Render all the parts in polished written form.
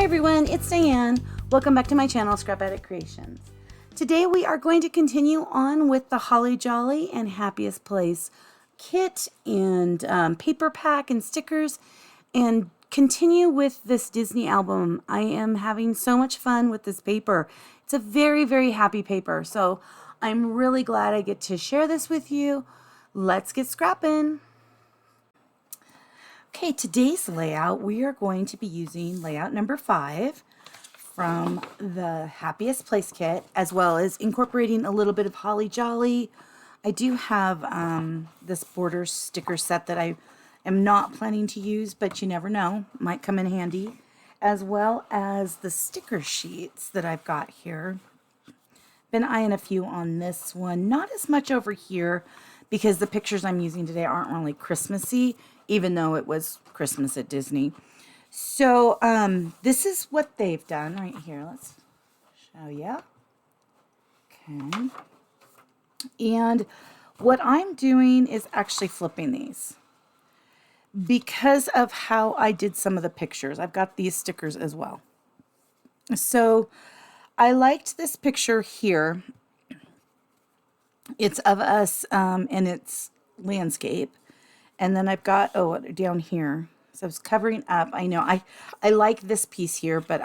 everyone, it's Diane. Welcome back to my channel, Scrapbooking Creations. Today we are going to continue on with the Holly Jolly and Happiest Place kit and paper pack and stickers, and continue with this Disney album. I am having so much fun with this paper. It's a very, very happy paper, so I'm really glad I get to share this with you. Let's get scrapping. Okay, today's layout, we are going to be using layout number 5 from the Happiest Place kit, as well as incorporating a little bit of Holly Jolly. I do have this border sticker set that I am not planning to use, but you never know, might come in handy, as well as the sticker sheets that I've got here. Been eyeing a few on this one, not as much over here, because the pictures I'm using today aren't really Christmassy, even though it was Christmas at Disney. So this is what they've done right here. Let's show you. Okay. And what I'm doing is actually flipping these because of how I did some of the pictures. I've got these stickers as well. So I liked this picture here. It's of us and it's landscape. And then I've got, down here. So it's covering up. I know I like this piece here, but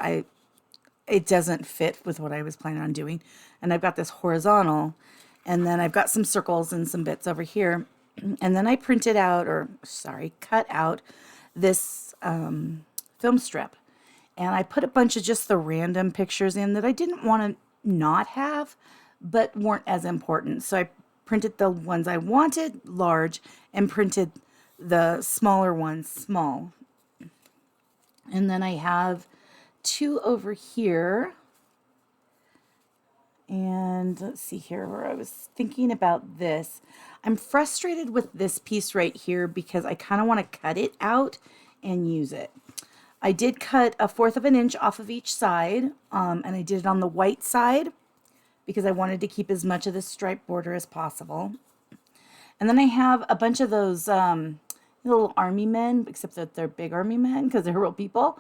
it doesn't fit with what I was planning on doing. And I've got this horizontal, and then I've got some circles and some bits over here. And then I printed out, cut out this film strip. And I put a bunch of just the random pictures in that I didn't want to not have, but weren't as important. So I printed the ones I wanted large and printed the smaller ones small. And then I have 2 over here. And let's see here where I was thinking about this. I'm frustrated with this piece right here because I kind of want to cut it out and use it. I did cut 1/4 of an inch off of each side, and I did it on the white side because I wanted to keep as much of the stripe border as possible. And then I have a bunch of those little army men, except that they're big army men because they're real people.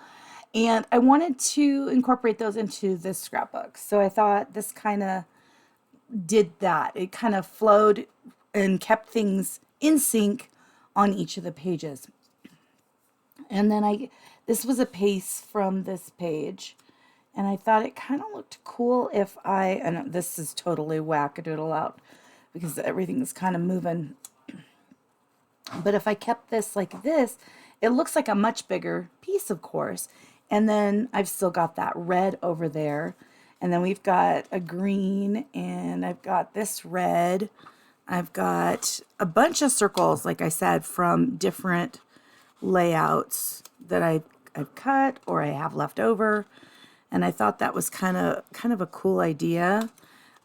And I wanted to incorporate those into this scrapbook. So I thought this kind of did that. It kind of flowed and kept things in sync on each of the pages. And then this was a piece from this page. And I thought it kind of looked cool if and this is totally wackadoodle out because everything's kind of moving. But if I kept this like this, it looks like a much bigger piece, of course. And then I've still got that red over there. And then we've got a green, and I've got this red. I've got a bunch of circles, like I said, from different layouts that I've cut or I have left over. And I thought that was kind of a cool idea.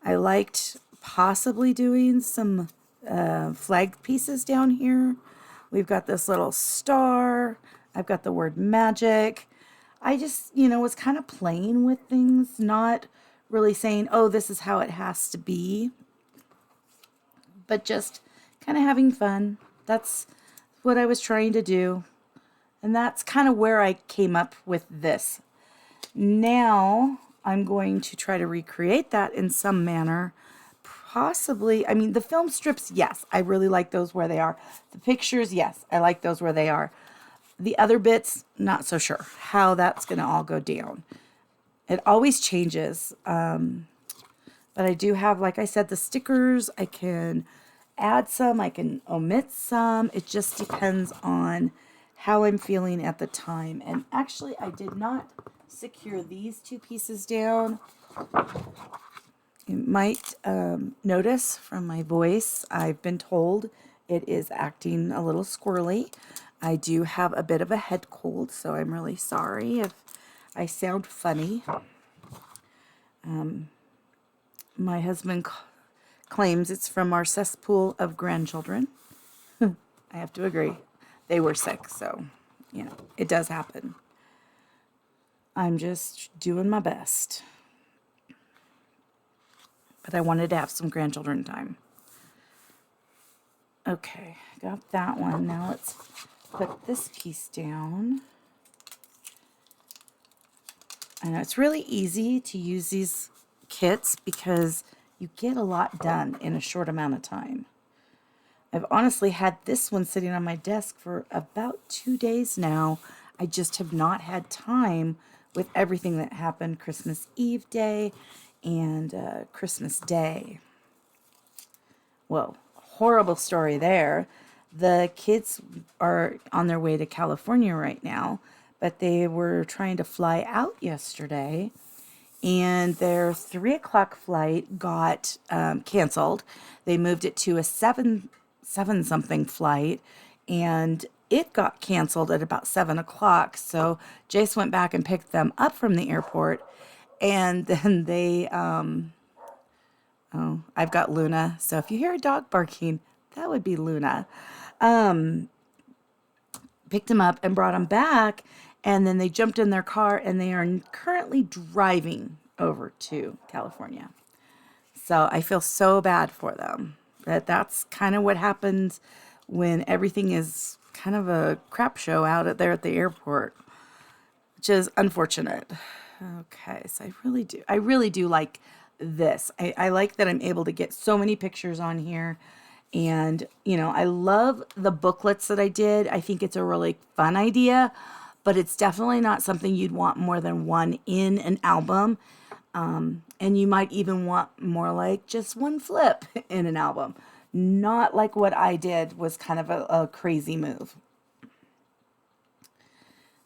I liked possibly doing some flag pieces down here. We've got this little star. I've got the word magic. I just, was kind of playing with things, not really saying, oh, this is how it has to be, but just kind of having fun. That's what I was trying to do. And that's kind of where I came up with this. Now I'm going to try to recreate that in some manner. Possibly, the film strips, yes, I really like those where they are. The pictures, yes, I like those where they are. The other bits, not so sure how that's going to all go down. It always changes. But I do have, like I said, the stickers. I can add some, I can omit some. It just depends on how I'm feeling at the time. And actually, I did not secure these 2 pieces down. You might notice from my voice, I've been told it is acting a little squirrely. I do have a bit of a head cold, so I'm really sorry if I sound funny. My husband claims it's from our cesspool of grandchildren. I have to agree. They were sick, so, it does happen. I'm just doing my best. But I wanted to have some grandchildren time. Okay, got that one. Now let's put this piece down. I know it's really easy to use these kits because you get a lot done in a short amount of time. I've honestly had this one sitting on my desk for about 2 days now. I just have not had time with everything that happened Christmas Eve day and Christmas Day. Whoa, horrible story there. The kids are on their way to California right now, but they were trying to fly out yesterday, and their 3 o'clock flight got canceled. They moved it to a seven something flight, and it got canceled at about 7 o'clock. So Jace went back and picked them up from the airport, and then they oh, I've got Luna. So if you hear a dog barking, that would be Luna. Picked him up and brought him back, and then they jumped in their car, and they are currently driving over to California. So I feel so bad for them. That's kind of what happens when everything is kind of a crap show out there at the airport, which is unfortunate. Okay, so I really do like this. I like that I'm able to get so many pictures on here. And, I love the booklets that I did. I think it's a really fun idea, but it's definitely not something you'd want more than one in an album. And you might even want more like just one flip in an album. Not like what I did was kind of a crazy move.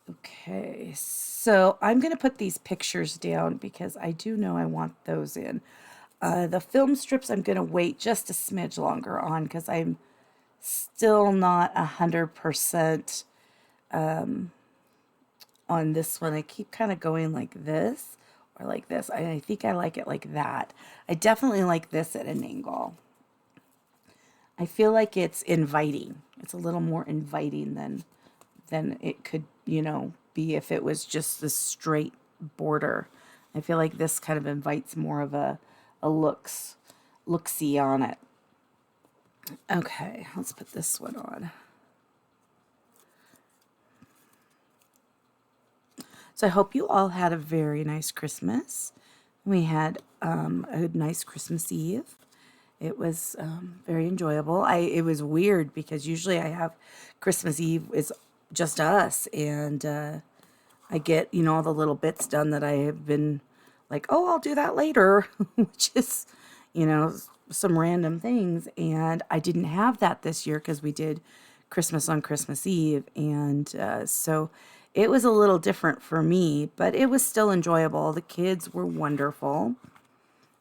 Okay, so I'm going to put these pictures down because I do know I want those in. The film strips I'm going to wait just a smidge longer on because I'm still not 100% on this one. I keep kind of going like this or like this. I think I like it like that. I definitely like this at an angle. I feel like it's inviting. It's a little more inviting than it could, be if it was just the straight border. I feel like this kind of invites more of a look-see on it. Okay, let's put this one on. So I hope you all had a very nice Christmas. We had a nice Christmas Eve. It was very enjoyable. It was weird because usually I have Christmas Eve is just us, and I get, all the little bits done that I have been like, oh, I'll do that later, which is, some random things. And I didn't have that this year because we did Christmas on Christmas Eve. And so it was a little different for me, but it was still enjoyable. The kids were wonderful.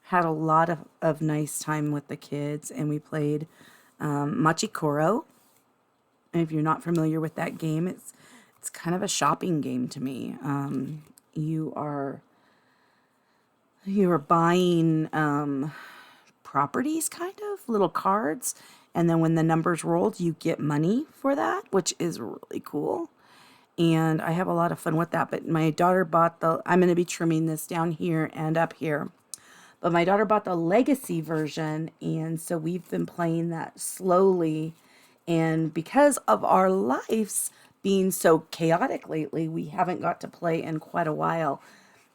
Had a lot of nice time with the kids, and we played Machikoro. And if you're not familiar with that game, it's kind of a shopping game to me. You are buying properties, kind of little cards, and then when the numbers rolled, you get money for that, which is really cool. And I have a lot of fun with that. But my daughter bought I'm going to be trimming this down here and up here. But my daughter bought the legacy version, and so we've been playing that slowly. And because of our lives being so chaotic lately, we haven't got to play in quite a while.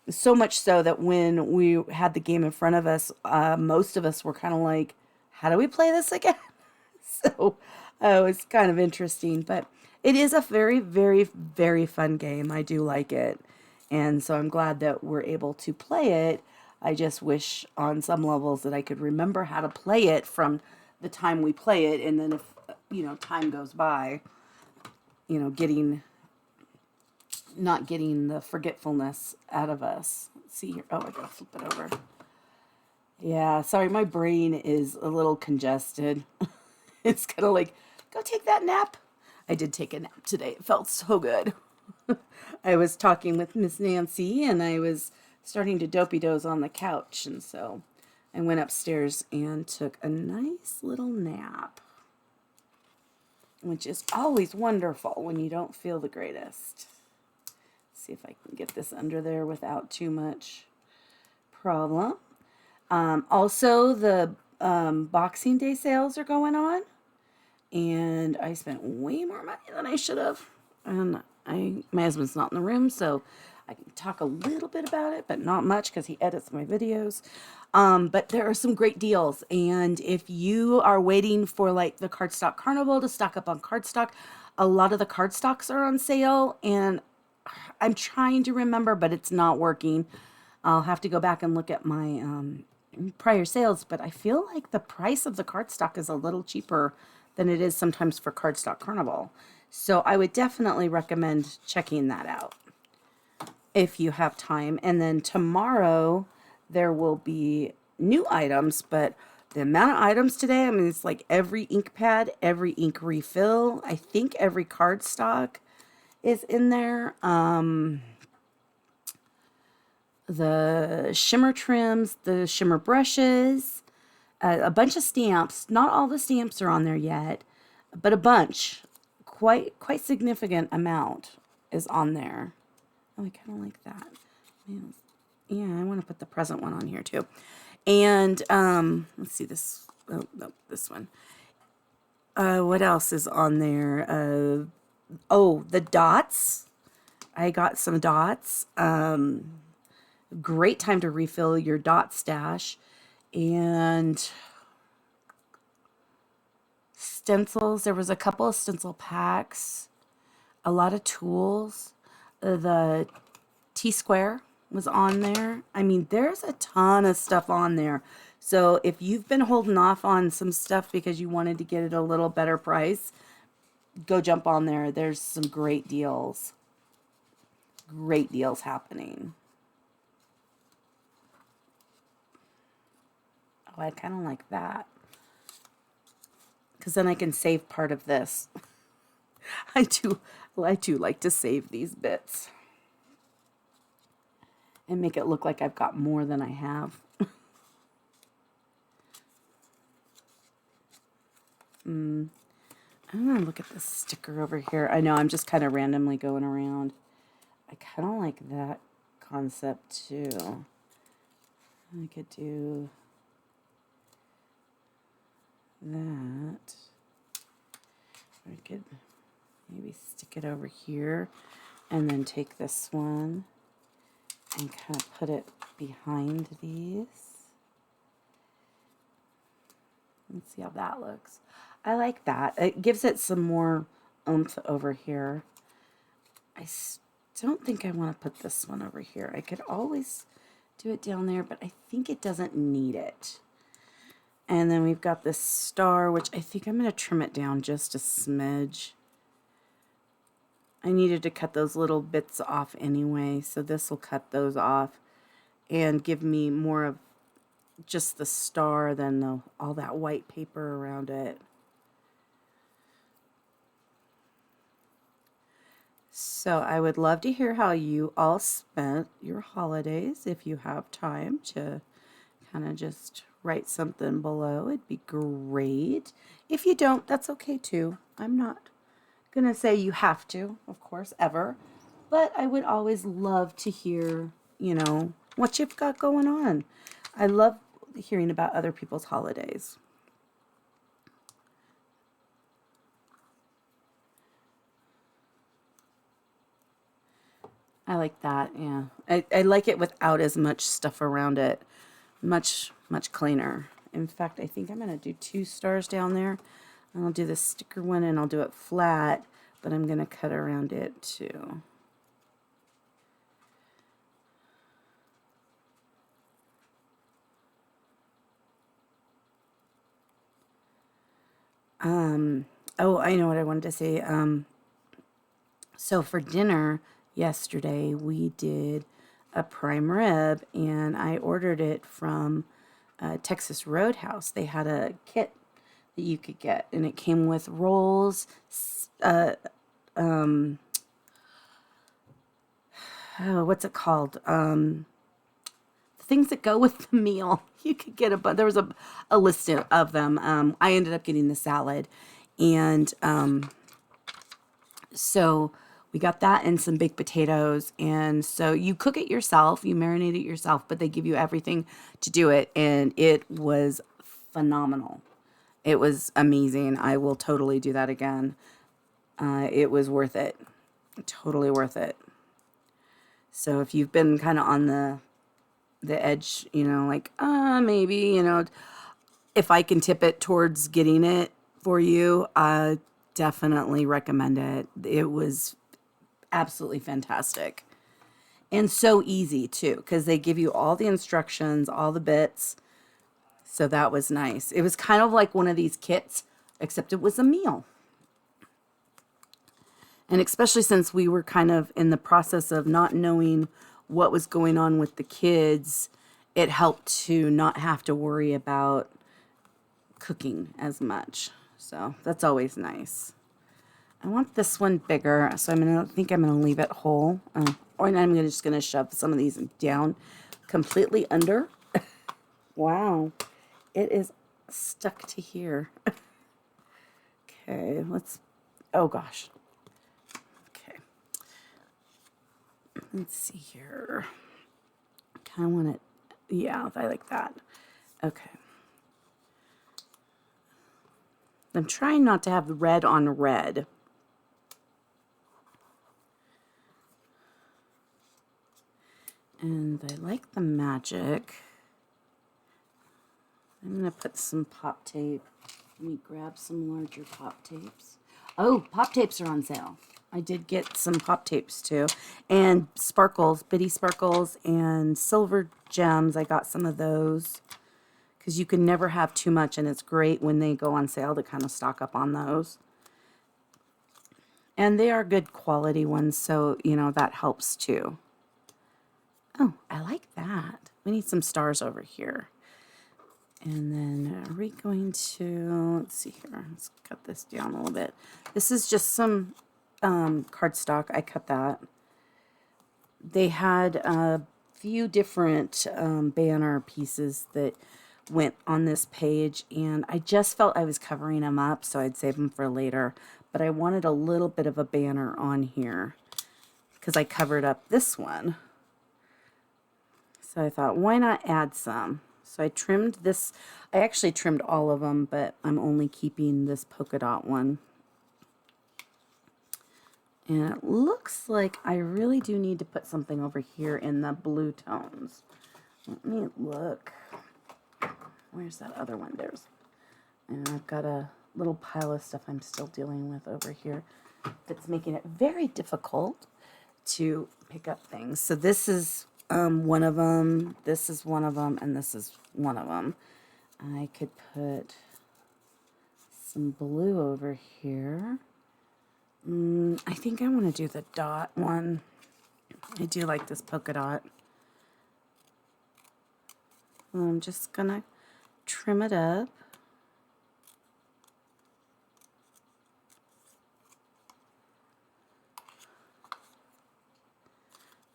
So much so that when we had the game in front of us, most of us were kind of like, how do we play this again? So it was kind of interesting. But it is a very, very, very fun game. I do like it. And so I'm glad that we're able to play it. I just wish on some levels that I could remember how to play it from the time we play it. And then if, time goes by, not getting the forgetfulness out of us. Let's see here. Oh, I gotta flip it over. Yeah, sorry, my brain is a little congested. It's kind of like, go take that nap. I did take a nap today. It felt so good. I was talking with Miss Nancy, and I was starting to dopey doze on the couch, and so I went upstairs and took a nice little nap, which is always wonderful when you don't feel the greatest. See if I can get this under there without too much problem. Also, the Boxing Day sales are going on, and I spent way more money than I should have. And my husband's not in the room, so I can talk a little bit about it, but not much because he edits my videos. But there are some great deals. And if you are waiting for like the Cardstock Carnival to stock up on Cardstock, a lot of the cardstocks are on sale. And I'm trying to remember, but it's not working. I'll have to go back and look at my prior sales, but I feel like the price of the cardstock is a little cheaper than it is sometimes for Cardstock Carnival. So I would definitely recommend checking that out if you have time. And then tomorrow there will be new items, but the amount of items today, I mean, it's like every ink pad, every ink refill, I think every cardstock is in there. The shimmer trims, the shimmer brushes, a bunch of stamps. Not all the stamps are on there yet, but a bunch. Quite significant amount is on there. Oh, I kind of like that. Yeah, I want to put the present one on here too. And let's see this. Oh, no, this one. What else is on there? Oh, the dots. I got some dots. Great time to refill your dot stash. And stencils. There was a couple of stencil packs. A lot of tools. The T-square was on there. I mean, there's a ton of stuff on there. So if you've been holding off on some stuff because you wanted to get it a little better price, go jump on there. There's some great deals. Great deals happening. Oh, I kind of like that. Because then I can save part of this. I do like to save these bits. And make it look like I've got more than I have. I'm going to look at this sticker over here. I know I'm just kind of randomly going around. I kind of like that concept too. I could do that. I could maybe stick it over here and then take this one and kind of put it behind these. Let's see how that looks. I like that. It gives it some more oomph over here. I don't think I want to put this one over here. I could always do it down there, but I think it doesn't need it. And then we've got this star, which I think I'm going to trim it down just a smidge. I needed to cut those little bits off anyway, so this will cut those off and give me more of just the star than all that white paper around it. So I would love to hear how you all spent your holidays. If you have time to kind of just write something below, it'd be great. If you don't, that's okay too. I'm not gonna say you have to, of course, ever, but I would always love to hear, what you've got going on. I love hearing about other people's holidays. I like that, yeah. I like it without as much stuff around it. Much cleaner. In fact, I think I'm going to do 2 stars down there. I'll do the sticker one and I'll do it flat, but I'm going to cut around it too. Oh, I know what I wanted to say. So for dinner yesterday, we did a prime rib, and I ordered it from Texas Roadhouse. They had a kit that you could get, and it came with rolls, what's it called? Things that go with the meal. You could get but there was a list of them. I ended up getting the salad, and so we got that and some baked potatoes. And so you cook it yourself, you marinate it yourself, but they give you everything to do it, and it was phenomenal. It was amazing. I will totally do that again. It was worth it. Totally worth it. So if you've been kind of on the edge, you know, like, maybe, you know, if I can tip it towards getting it for you, I definitely recommend it. It was absolutely fantastic. And so easy too, because they give you all the instructions, all the bits. So that was nice. It was kind of like one of these kits, except it was a meal. And especially since we were kind of in the process of not knowing what was going on with the kids, it helped to not have to worry about cooking as much. So that's always nice. I want this one bigger, so I'm gonna leave it whole. Or I'm just gonna shove some of these down completely under. Wow, it is stuck to here. Okay, oh gosh. Okay, let's see here. Kind of want it, yeah, I like that. Okay. I'm trying not to have red on red. And I like the magic. I'm going to put some pop tape. Let me grab some larger pop tapes. Oh, pop tapes are on sale. I did get some pop tapes too. And sparkles, bitty sparkles and silver gems. I got some of those. Because you can never have too much, and it's great when they go on sale to kind of stock up on those. And they are good quality ones, so, you know, that helps too. Oh, I like that. We need some stars over here. And then are we going to, let's see here, let's cut this down a little bit. This is just some cardstock. I cut that. They had a few different banner pieces that went on this page, and I just felt I was covering them up, so I'd save them for later. But I wanted a little bit of a banner on here because I covered up this one. So I thought, why not add some? So I trimmed this. I actually trimmed all of them, but I'm only keeping this polka dot one. And it looks like I really do need to put something over here in the blue tones. Let me look. Where's that other one? And I've got a little pile of stuff I'm still dealing with over here that's making it very difficult to pick up things. So this is one of them, this is one of them, and this is one of them. I could put some blue over here. I think I want to do the dot one. I do like this polka dot. I'm just gonna trim it up.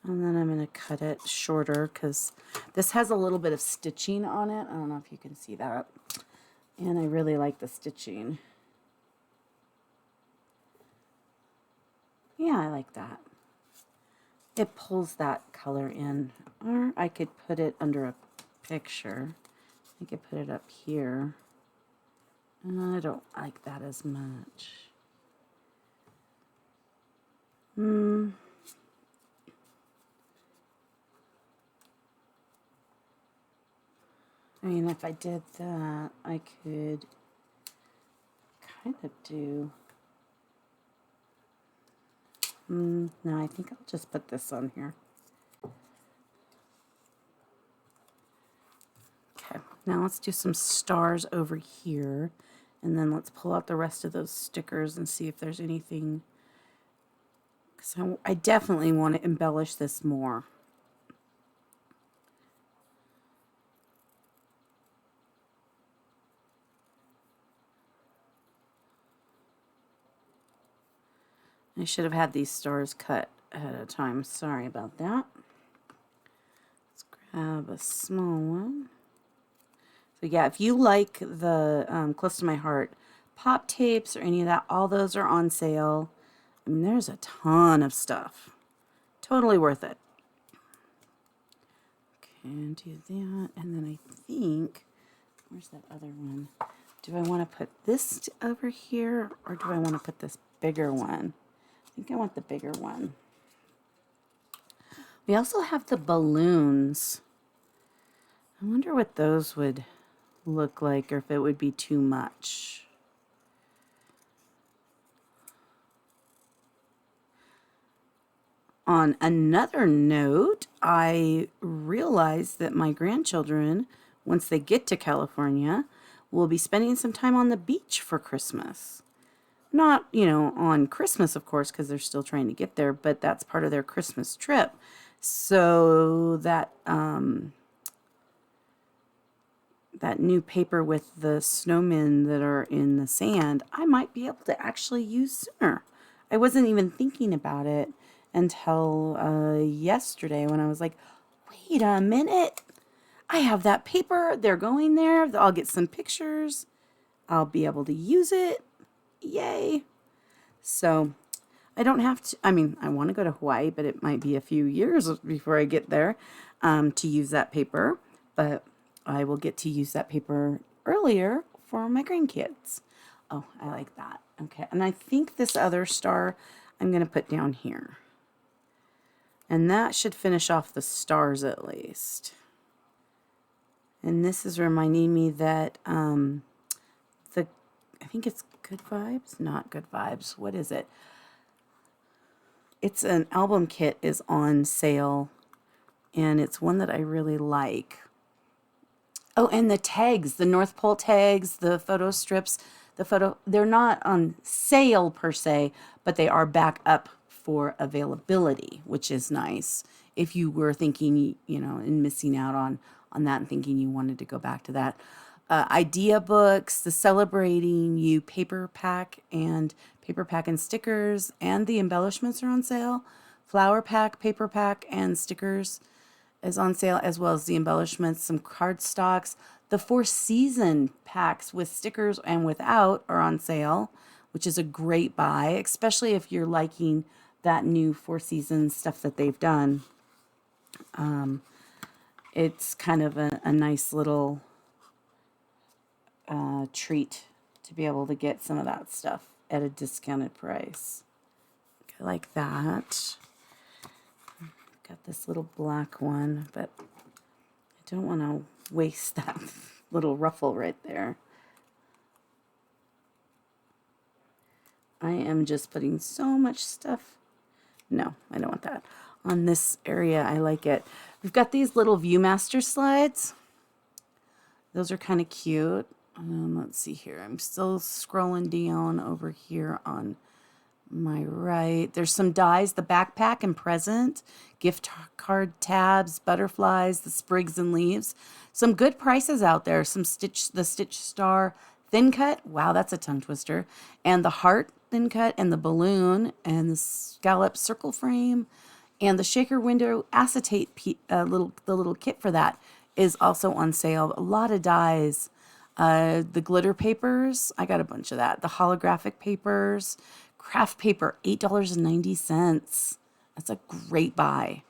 And then I'm going to cut it shorter because this has a little bit of stitching on it. I don't know if you can see that. And I really like the stitching. Yeah, I like that. It pulls that color in. Or I could put it under a picture. I could put it up here. I don't like that as much. I mean, if I did that, I could kind of do... no, I think I'll just put this on here. Okay, now let's do some stars over here. And then let's pull out the rest of those stickers and see if there's anything... because I definitely want to embellish this more. I should have had these stars cut ahead of time. Sorry about that. Let's grab a small one. So yeah, if you like the Close to My Heart pop tapes or any of that, all those are on sale. I mean, there's a ton of stuff. Totally worth it. Okay, do that. And then I think, where's that other one? Do I want to put this over here or do I want to put this bigger one? I think I want the bigger one. We also have the balloons. I wonder what those would look like, or if it would be too much. On another note, I realized that my grandchildren, once they get to California, will be spending some time on the beach for Christmas. Not, on Christmas, of course, because they're still trying to get there, but that's part of their Christmas trip. So that that new paper with the snowmen that are in the sand, I might be able to actually use sooner. I wasn't even thinking about it until yesterday when I was like, wait a minute. I have that paper. They're going there. I'll get some pictures. I'll be able to use it. Yay. So I don't have to, I want to go to Hawaii, but it might be a few years before I get there to use that paper. But I will get to use that paper earlier for my grandkids. Oh, I like that. Okay. And I think this other star I'm going to put down here. And that should finish off the stars at least. And this is reminding me that I think it's Good Vibes, not Good Vibes. What is it? It's an album kit is on sale, and it's one that I really like. Oh, and the tags, the North Pole tags, the photo strips, they're not on sale per se, but they are back up for availability, which is nice. If you were thinking, and missing out on that and thinking you wanted to go back to that. Idea books, the Celebrating You paper pack and stickers, and the embellishments are on sale. Flower pack, paper pack, and stickers is on sale, as well as the embellishments. Some cardstocks. The 4-season packs with stickers and without are on sale, which is a great buy, especially if you're liking that new 4-season stuff that they've done. It's kind of a nice little treat to be able to get some of that stuff at a discounted price. I like that. Got this little black one, but I don't want to waste that little ruffle right there. I am just putting so much stuff. No, I don't want that. On this area, I like it. We've got these little Viewmaster slides. Those are kind of cute. Let's see here. I'm still scrolling down over here on my right. There's some dies, the backpack and present, gift card tabs, butterflies, the sprigs and leaves. Some good prices out there. The Stitch Star thin cut. Wow, that's a tongue twister. And the heart thin cut and the balloon and the scallop circle frame and the shaker window acetate the little kit for that is also on sale. A lot of dies. The glitter papers, I got a bunch of that. The holographic papers, craft paper, $8.90. That's a great buy.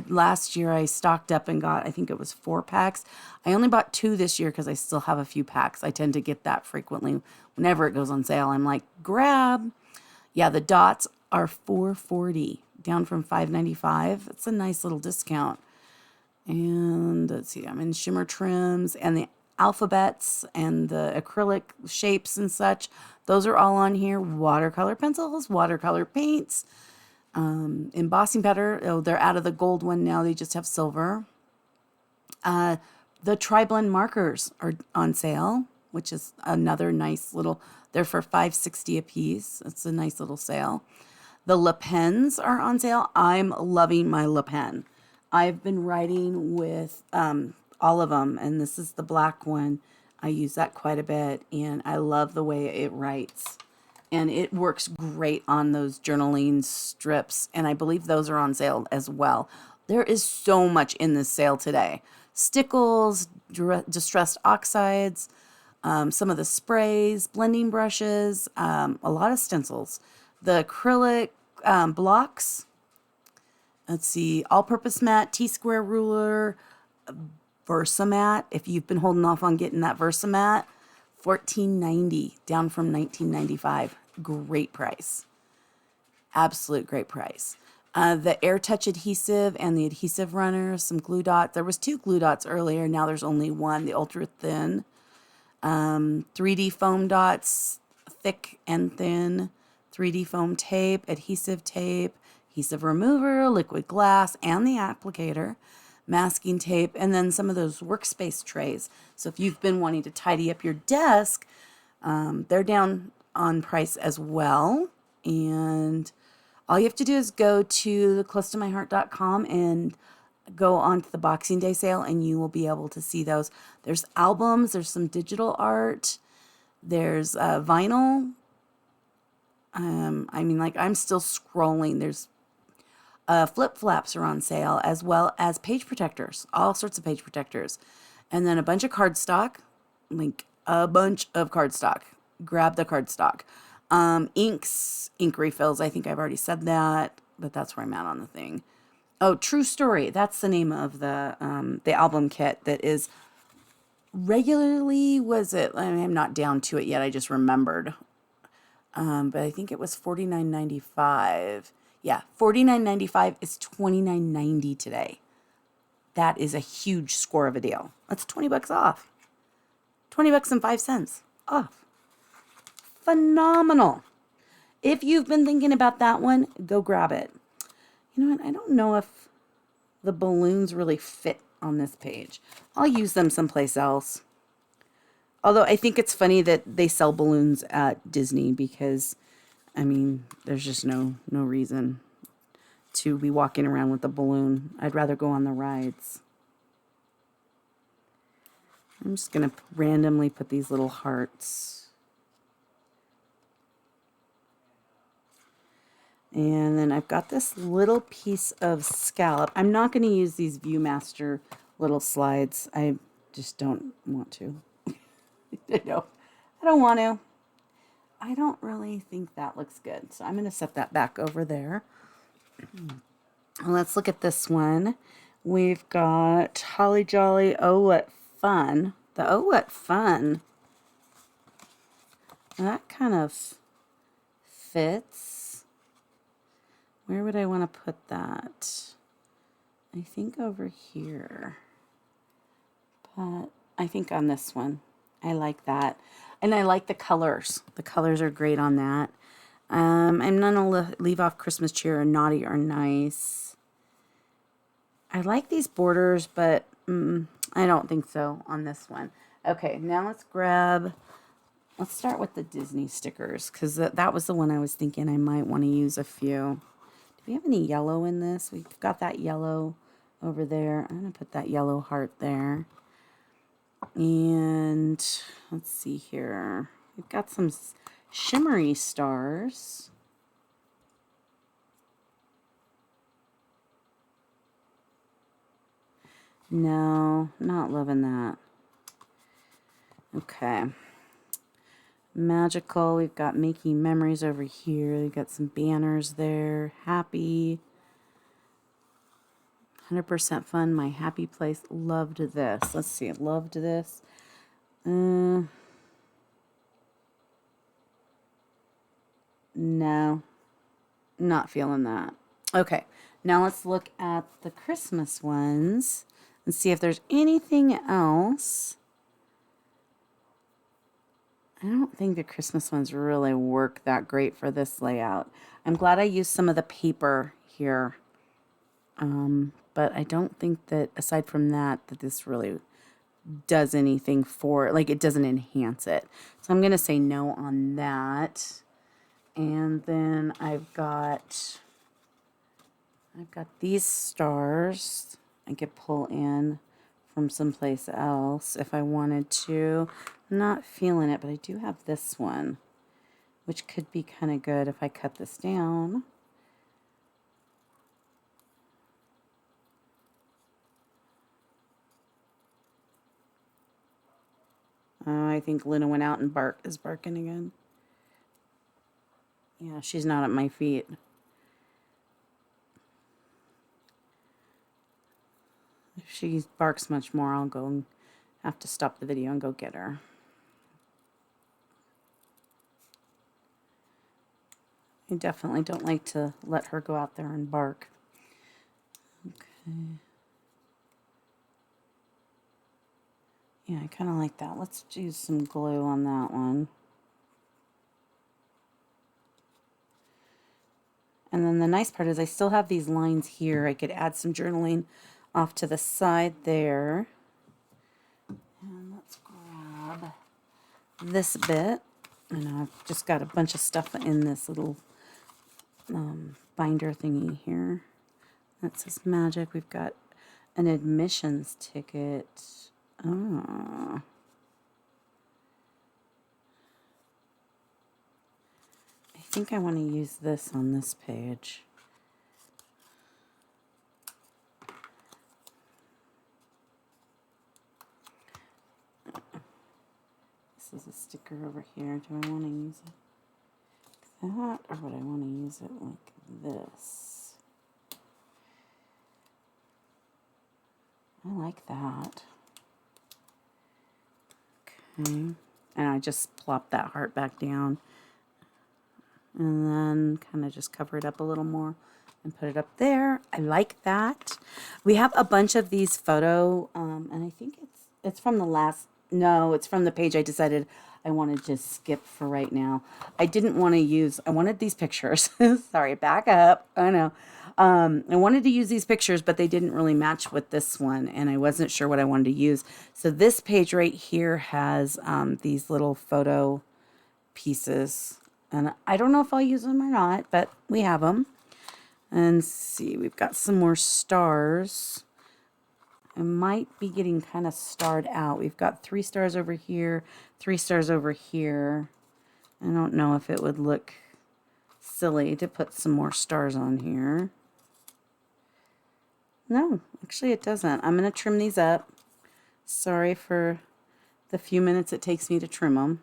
Last year I stocked up and got, I think it was 4 packs. I only bought 2 this year because I still have a few packs. I tend to get that frequently. Whenever it goes on sale, I'm like, grab. Yeah, the dots are $4.40, down from $5.95. It's a nice little discount. And let's see, I'm in shimmer trims and the alphabets and the acrylic shapes and such. Those are all on here. Watercolor pencils, watercolor paints, embossing powder. Oh, they're out of the gold one now. They just have silver. The tri-blend markers are on sale, which is another nice little, they're for $5.60 a piece. It's a nice little sale. The Le Pens are on sale. I'm loving my Le Pen. I've been writing with all of them, and this is the black one. I use that quite a bit, and I love the way it writes. And it works great on those journaling strips, and I believe those are on sale as well. There is so much in this sale today. Stickles, distressed oxides, some of the sprays, blending brushes, a lot of stencils. The acrylic blocks, let's see, all-purpose mat, T-square ruler, Versamat. If you've been holding off on getting that Versamat, $14.90, down from $19.95. Great price. Absolute great price. The Air Touch adhesive and the adhesive runner, some glue dots. There was 2 glue dots earlier. Now there's only 1, the ultra thin. 3D foam dots, thick and thin. 3D foam tape, adhesive remover, liquid glass, and the applicator. Masking tape, and then some of those workspace trays. So if you've been wanting to tidy up your desk, they're down on price as well. And all you have to do is go to closetomyheart.com and go on to the Boxing Day sale, and you will be able to see those. There's albums, there's some digital art, there's vinyl. I mean, like, I'm still scrolling. There's flip flaps are on sale, as well as page protectors, all sorts of page protectors, and then a bunch of cardstock, like a bunch of cardstock. Grab the cardstock. Inks, ink refills. I think I've already said that, but that's where I'm at on the thing. Oh, True Story. That's the name of the album kit that is regularly, was it? I mean, I'm not down to it yet. I just remembered. But I think it was $49.95. Yeah, $49.95 is $29.90 today. That is a huge score of a deal. That's $20 off. 20 bucks and 5 cents off. Phenomenal. If you've been thinking about that one, go grab it. You know what? I don't know if the balloons really fit on this page. I'll use them someplace else. Although I think it's funny that they sell balloons at Disney because, I mean, there's just no reason to be walking around with a balloon. I'd rather go on the rides. I'm just going to randomly put these little hearts. And then I've got this little piece of scallop. I'm not going to use these Viewmaster little slides. I just don't want to. No, I don't want to. I don't really think that looks good. So I'm going to set that back over there. Let's look at this one. We've got Holly Jolly, Oh What Fun. The Oh What Fun. That kind of fits. Where would I want to put that? I think over here. But I think on this one. I like that. And I like the colors. The colors are great on that. I'm not going to leave off Christmas cheer or naughty or nice. I like these borders, but I don't think so on this one. Okay, now let's start with the Disney stickers, because that was the one I was thinking I might want to use a few. Do we have any yellow in this? We've got that yellow over there. I'm going to put that yellow heart there. And let's see here. We've got some shimmery stars. No, not loving that. Okay. Magical. We've got Making Memories over here. We've got some banners there. Happy. 100% Fun. My Happy Place. Loved this. Let's see. Loved this. No. Not feeling that. Okay. Now let's look at the Christmas ones and see if there's anything else. I don't think the Christmas ones really work that great for this layout. I'm glad I used some of the paper here. But I don't think that, aside from that this really does anything for, like, it doesn't enhance it. So I'm going to say no on that. And then I've got these stars I could pull in from someplace else if I wanted to. I'm not feeling it, but I do have this one, which could be kind of good if I cut this down. I think Luna went out and is barking again. Yeah, she's not at my feet. If she barks much more, I'll go and have to stop the video and go get her. I definitely don't like to let her go out there and bark. Okay. Yeah, I kind of like that. Let's use some glue on that one. And then the nice part is I still have these lines here. I could add some journaling off to the side there. And let's grab this bit. And I've just got a bunch of stuff in this little binder thingy here. That says magic. We've got an admissions ticket. Oh. I think I want to use this on this page. This is a sticker over here. Do I want to use it like that, or would I want to use it like this? I like that. Okay. And I just plop that heart back down. And then kind of just cover it up a little more and put it up there. I like that. We have a bunch of these photo, and I think it's from the last, no, it's from the page I decided I wanted to skip for right now. I didn't want to use, I wanted these pictures. Sorry, back up. I know. I wanted to use these pictures, but they didn't really match with this one, and I wasn't sure what I wanted to use. So this page right here has these little photo pieces. And I don't know if I'll use them or not, but we have them. And see, we've got some more stars. I might be getting kind of starred out. We've got 3 stars over here, 3 stars over here. I don't know if it would look silly to put some more stars on here. No, actually it doesn't. I'm going to trim these up. Sorry for the few minutes it takes me to trim them.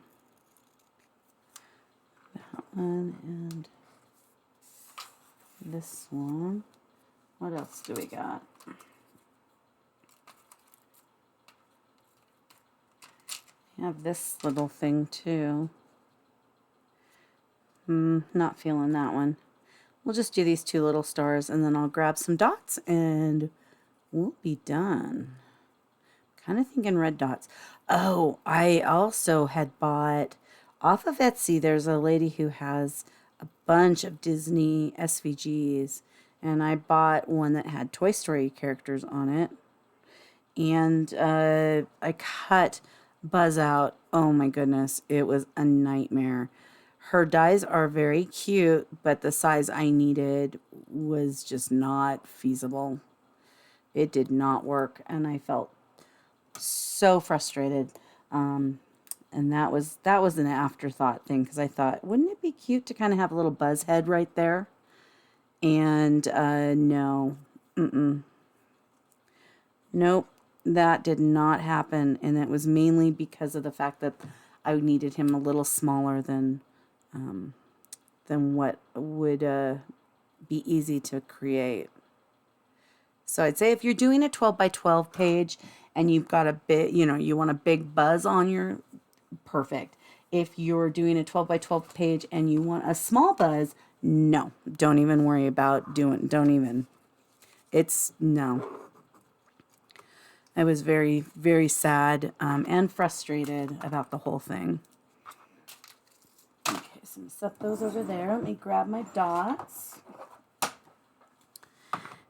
That one and this one. What else do we got? I have this little thing too. Not feeling that one. We'll just do these 2 little stars, and then I'll grab some dots and we'll be done. Kind of thinking red dots. Oh, I also had bought off of Etsy. There's a lady who has a bunch of Disney SVGs, and I bought one that had Toy Story characters on it. And I cut Buzz out. Oh my goodness, it was a nightmare. Her dies are very cute, but the size I needed was just not feasible. It did not work, and I felt so frustrated. And that was an afterthought thing, because I thought, wouldn't it be cute to kind of have a little Buzz head right there? And no, nope, that did not happen, and it was mainly because of the fact that I needed him a little smaller than what would be easy to create. So I'd say if you're doing a 12 by 12 page and you've got a bit, you want a big Buzz on your, perfect. If you're doing a 12 by 12 page and you want a small Buzz, no, don't even worry about don't even. It's no. I was very, very sad and frustrated about the whole thing. Okay, so I'm gonna set those over there. Let me grab my dots.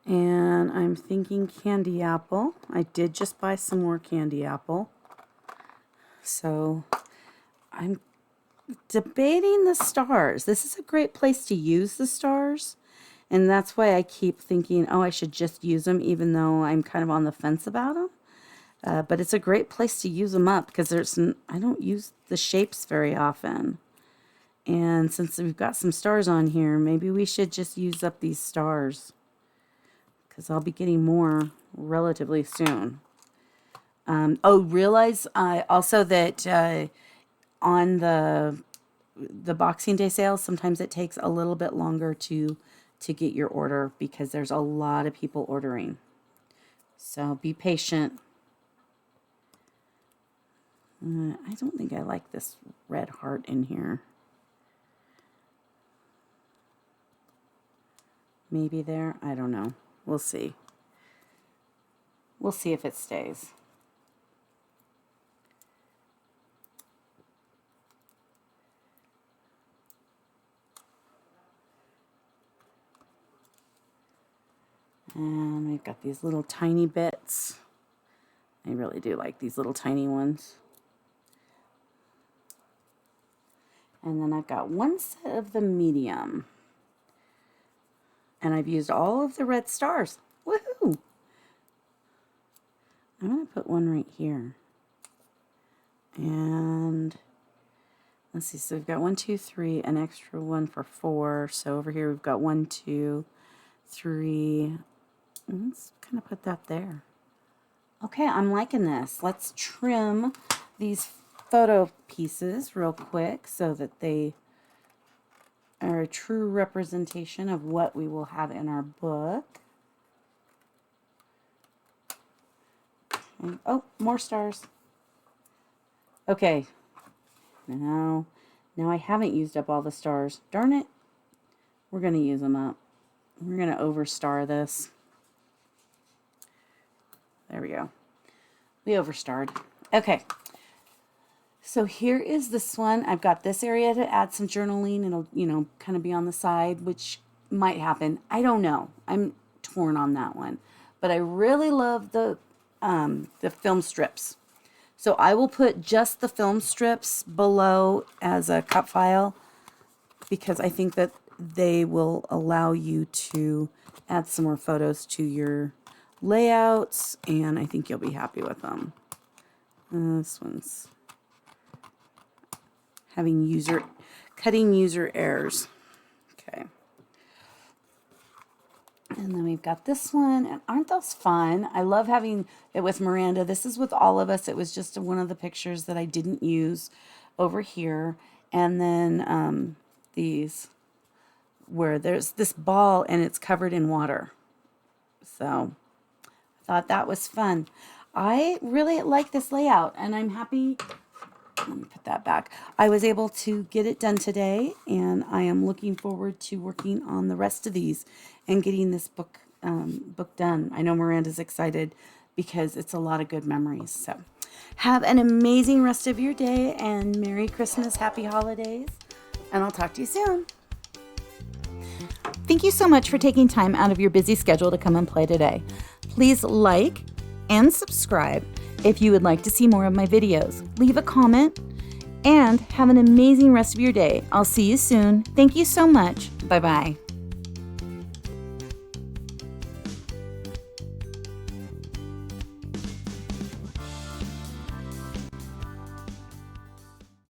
And I'm thinking candy apple. I did just buy some more candy apple. So I'm debating the stars. This is a great place to use the stars. And that's why I keep thinking, oh, I should just use them, even though I'm kind of on the fence about them. But it's a great place to use them up, because I don't use the shapes very often. And since we've got some stars on here, maybe we should just use up these stars, because I'll be getting more relatively soon. Realize also that on the Boxing Day sales, sometimes it takes a little bit longer to get your order, because there's a lot of people ordering. So be patient. I don't think I like this red heart in here. maybe there. I don't know. We'll see. We'll see if it stays. And we've got these little tiny bits. I really do like these little tiny ones. And then I've got one set of the medium. And I've used all of the red stars. Woohoo! I'm going to put one right here. And let's see, so we've got 1, 2, 3, an extra one for 4. So over here we've got 1, 2, 3. Let's kind of put that there. Okay, I'm liking this. Let's trim these photo pieces real quick so that they are a true representation of what we will have in our book. And, oh, more stars. Okay. Now I haven't used up all the stars. Darn it. We're going to use them up. We're going to overstar this. There we go. We overstarred. Okay. So here is this one. I've got this area to add some journaling. It'll, you know, kind of be on the side, which might happen. I don't know. I'm torn on that one. But I really love the film strips. So I will put just the film strips below as a cut file because I think that they will allow you to add some more photos to your layouts, and I think you'll be happy with them. This one's cutting user errors. Okay. And then we've got this one, and aren't those fun? I love having it with Miranda. This is with all of us. It was just one of the pictures that I didn't use over here. And then these where there's this ball and it's covered in water. So I thought that was fun. I really like this layout, and I'm happy. Let me put that back. I was able to get it done today, and I am looking forward to working on the rest of these and getting this book done. I know Miranda's excited because it's a lot of good memories. So have an amazing rest of your day, and Merry Christmas, Happy Holidays, and I'll talk to you soon. Thank you so much for taking time out of your busy schedule to come and play today. Please like and subscribe if you would like to see more of my videos. Leave a comment and have an amazing rest of your day. I'll see you soon. Thank you so much. Bye-bye.